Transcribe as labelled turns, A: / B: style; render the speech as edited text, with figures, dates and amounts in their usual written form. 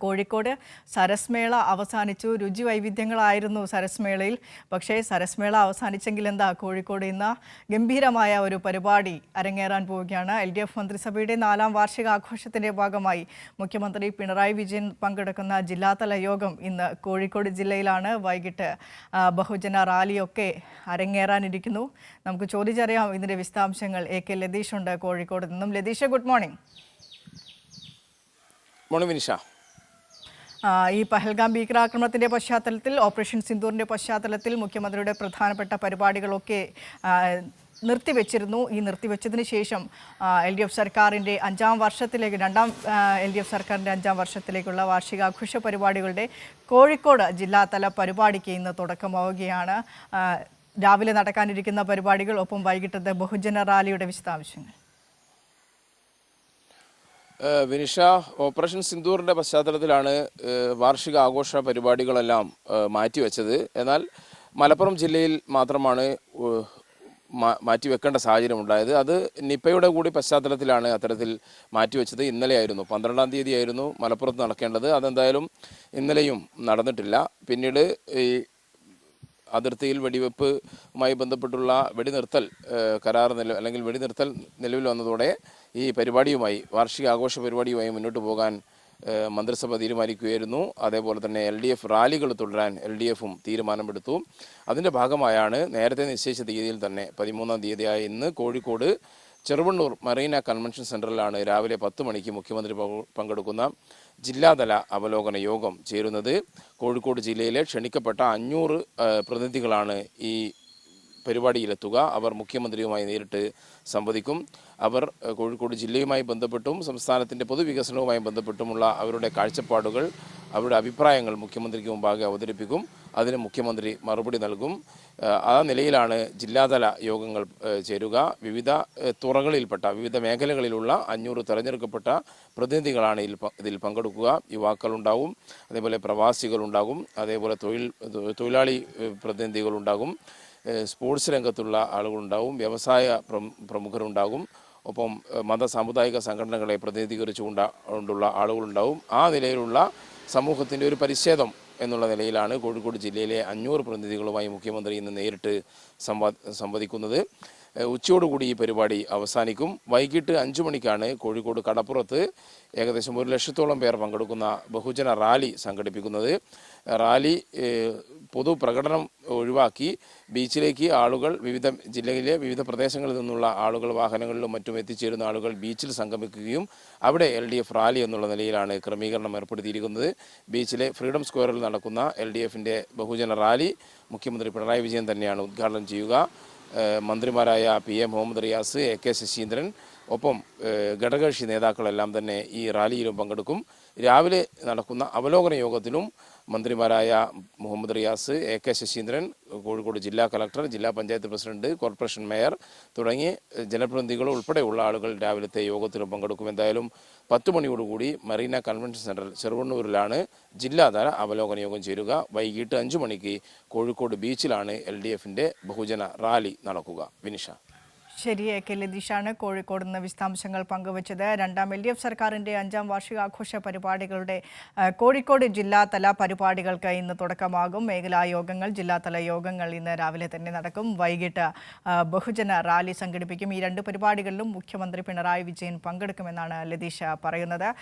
A: കോഴിക്കോട് സരസ്മേള അവസാനിച്ചു. രുചി വൈവിധ്യങ്ങളായിരുന്നു സരസ്മേളയിൽ. പക്ഷേ സരസ്മേള അവസാനിച്ചെങ്കിൽ എന്താ, കോഴിക്കോട് ഇന്ന് ഗംഭീരമായ ഒരു പരിപാടി അരങ്ങേറാൻ പോവുകയാണ്. LDF മന്ത്രിസഭയുടെ 4ാം വാർഷികാഘോഷത്തിൻ്റെ ഭാഗമായി മുഖ്യമന്ത്രി പിണറായി വിജയൻ പങ്കെടുക്കുന്ന ജില്ലാതല യോഗം ഇന്ന് കോഴിക്കോട് ജില്ലയിലാണ്. വൈകിട്ട് ബഹുജന റാലിയൊക്കെ അരങ്ങേറാനിരിക്കുന്നു. നമുക്ക് ചോദിച്ചറിയാം ഇതിൻ്റെ വിശദാംശങ്ങൾ. AK ലതീഷ് ഉണ്ട് കോഴിക്കോട് നിന്നും. Latheesh, good morning.
B: Morning Vinisha.
A: ഈ പഹൽഗാം ഭീകരാക്രമണത്തിൻ്റെ പശ്ചാത്തലത്തിൽ, ഓപ്പറേഷൻ സിന്ദൂറിൻ്റെ പശ്ചാത്തലത്തിൽ മുഖ്യമന്ത്രിയുടെ പ്രധാനപ്പെട്ട പരിപാടികളൊക്കെ നിർത്തിവെച്ചിരുന്നു. ഈ നിർത്തിവെച്ചതിന് ശേഷം LDF സർക്കാരിൻ്റെ 5ാം വർഷത്തിലേക്ക്, LDF സർക്കാരിൻ്റെ 5ാം വർഷത്തിലേക്കുള്ള വാർഷികാഘോഷ പരിപാടികളുടെ കോഴിക്കോട് ജില്ലാതല പരിപാടിക്ക് ഇന്ന് തുടക്കമാവുകയാണ്. രാവിലെ നടക്കാനിരിക്കുന്ന പരിപാടികൾ, ഒപ്പം വൈകിട്ടത്തെ ബഹുജന റാലിയുടെ വിശദാംശങ്ങൾ.
B: വിനിഷ, ഓപ്പറേഷൻ സിന്ദൂറിൻ്റെ പശ്ചാത്തലത്തിലാണ് വാർഷിക ആഘോഷ പരിപാടികളെല്ലാം മാറ്റിവെച്ചത്. എന്നാൽ മലപ്പുറം ജില്ലയിൽ മാത്രമാണ് മാറ്റിവെക്കേണ്ട സാഹചര്യം ഉണ്ടായത്. അത് നിപ്പയുടെ കൂടി പശ്ചാത്തലത്തിലാണ് അത്തരത്തിൽ മാറ്റിവെച്ചത്. ഇന്നലെയായിരുന്നു, 12ാം തീയതിയായിരുന്നു മലപ്പുറത്ത് നടക്കേണ്ടത്. അതെന്തായാലും ഇന്നലെയും നടന്നിട്ടില്ല. പിന്നീട് ഈ അതിർത്തിയിൽ വെടിവെപ്പുമായി ബന്ധപ്പെട്ടുള്ള വെടിനിർത്തൽ കരാർ അല്ലെങ്കിൽ വെടിനിർത്തൽ നിലവിൽ വന്നതോടെ ഈ പരിപാടിയുമായി, വാർഷിക ആഘോഷ പരിപാടിയുമായി മുന്നോട്ട് പോകാൻ മന്ത്രിസഭ തീരുമാനിക്കുകയായിരുന്നു. അതേപോലെ തന്നെ LDF റാലികൾ തുടരാൻ LDFും തീരുമാനമെടുത്തു. അതിൻ്റെ ഭാഗമായാണ് നേരത്തെ നിശ്ചയിച്ച തീയതിയിൽ തന്നെ 13ാം തീയതിയായ ഇന്ന് കോഴിക്കോട് ചെറുവണ്ണൂർ മറീന കൺവെൻഷൻ സെൻറ്ററിലാണ് രാവിലെ 10 മണിക്ക് മുഖ്യമന്ത്രി പങ്കെടുക്കുന്ന ജില്ലാതല അവലോകന യോഗം ചേരുന്നത്. കോഴിക്കോട് ജില്ലയിലെ ക്ഷണിക്കപ്പെട്ട 500 പ്രതിനിധികളാണ് ഈ പരിപാടിയിലെത്തുക. അവർ മുഖ്യമന്ത്രിയുമായി നേരിട്ട് സംവദിക്കും. അവർ കോഴിക്കോട് ജില്ലയുമായി ബന്ധപ്പെട്ടും സംസ്ഥാനത്തിൻ്റെ പൊതുവികസനവുമായി ബന്ധപ്പെട്ടുമുള്ള അവരുടെ കാഴ്ചപ്പാടുകൾ, അവരുടെ അഭിപ്രായങ്ങൾ മുഖ്യമന്ത്രിക്ക് മുമ്പാകെ അവതരിപ്പിക്കും. അതിന് മുഖ്യമന്ത്രി മറുപടി നൽകും. ആ നിലയിലാണ് ജില്ലാതല യോഗങ്ങൾ ചേരുക. വിവിധ തുറകളിൽപ്പെട്ട, വിവിധ മേഖലകളിലുള്ള 500 തെരഞ്ഞെടുക്കപ്പെട്ട പ്രതിനിധികളാണ് ഇതിൽ പങ്കെടുക്കുക. യുവാക്കളുണ്ടാവും, അതേപോലെ പ്രവാസികളുണ്ടാകും, അതേപോലെ തൊഴിലാളി പ്രതിനിധികളുണ്ടാകും, സ്പോർട്സ് രംഗത്തുള്ള ആളുകളുണ്ടാവും, വ്യവസായ പ്രമുഖരുണ്ടാകും, ഒപ്പം മത സാമുദായിക സംഘടനകളെ പ്രതിനിധീകരിച്ചുകൊണ്ടുള്ള ആളുകളുണ്ടാവും. ആ നിലയിലുള്ള സമൂഹത്തിൻ്റെ ഒരു പരിച്ഛേദം എന്നുള്ള നിലയിലാണ് കോഴിക്കോട് ജില്ലയിലെ 500 പ്രതിനിധികളുമായി മുഖ്യമന്ത്രി ഇന്ന് നേരിട്ട് സംവദിക്കുന്നത്. ഉച്ചയോടുകൂടി ഈ പരിപാടി അവസാനിക്കും. വൈകിട്ട് 5 മണിക്കാണ് കോഴിക്കോട് കടപ്പുറത്ത് ഏകദേശം 1 ലക്ഷത്തോളം പേർ പങ്കെടുക്കുന്ന ബഹുജന റാലി സംഘടിപ്പിക്കുന്നത്. റാലി പൊതുപ്രകടനം ഒഴിവാക്കി ബീച്ചിലേക്ക് ആളുകൾ, വിവിധ ജില്ലയിലെ വിവിധ പ്രദേശങ്ങളിൽ നിന്നുള്ള ആളുകൾ വാഹനങ്ങളിലും മറ്റും എത്തിച്ചേരുന്ന ആളുകൾ ബീച്ചിൽ സംഗമിക്കുകയും അവിടെ LDF റാലി എന്നുള്ള നിലയിലാണ് ക്രമീകരണം ഏർപ്പെടുത്തിയിരിക്കുന്നത്. ബീച്ചിലെ ഫ്രീഡം സ്ക്വയറിൽ നടക്കുന്ന LDFിൻ്റെ ബഹുജന റാലി മുഖ്യമന്ത്രി പിണറായി വിജയൻ തന്നെയാണ് ഉദ്ഘാടനം ചെയ്യുക. മന്ത്രിമാരായ PA മുഹമ്മദ് റിയാസ്, AK ശശീന്ദ്രൻ, ഒപ്പം ഘടകകക്ഷി നേതാക്കളെല്ലാം തന്നെ ഈ റാലിയിലും പങ്കെടുക്കും. രാവിലെ നടക്കുന്ന അവലോകന യോഗത്തിലും മന്ത്രിമാരായ മുഹമ്മദ് റിയാസ്, AK ശശീന്ദ്രൻ, കോഴിക്കോട് ജില്ലാ കളക്ടർ, ജില്ലാ പഞ്ചായത്ത് പ്രസിഡന്റ്, കോർപ്പറേഷൻ മേയർ തുടങ്ങി ജനപ്രതിനിധികൾ ഉൾപ്പെടെയുള്ള ആളുകൾ രാവിലത്തെ യോഗത്തിലും പങ്കെടുക്കും. എന്തായാലും 10 മണിയോടുകൂടി മറീന കൺവെൻഷൻ സെൻറ്റർ ചെറുവണ്ണൂരിലാണ് ജില്ലാതല അവലോകന യോഗം ചേരുക. വൈകിട്ട് 5 മണിക്ക് കോഴിക്കോട് ബീച്ചിലാണ് LDFിൻ്റെ ബഹുജന റാലി നടക്കുക. വിനിഷ.
A: ശരി, AK ലതീഷാണ് കോഴിക്കോട് നിന്ന് വിശദാംശങ്ങൾ പങ്കുവച്ചത്. 2ാം LDF സർക്കാരിൻ്റെ 5ാം വാർഷികാഘോഷ പരിപാടികളുടെ കോഴിക്കോട് ജില്ലാതല പരിപാടികൾക്ക് ഇന്ന് തുടക്കമാകും. മേഖലാ യോഗങ്ങൾ, ജില്ലാതല യോഗങ്ങൾ ഇന്ന് രാവിലെ തന്നെ നടക്കും. വൈകിട്ട് ബഹുജന റാലി സംഘടിപ്പിക്കും. ഈ 2 പരിപാടികളിലും മുഖ്യമന്ത്രി പിണറായി വിജയൻ പങ്കെടുക്കുമെന്നാണ് ലതീഷ പറയുന്നത്.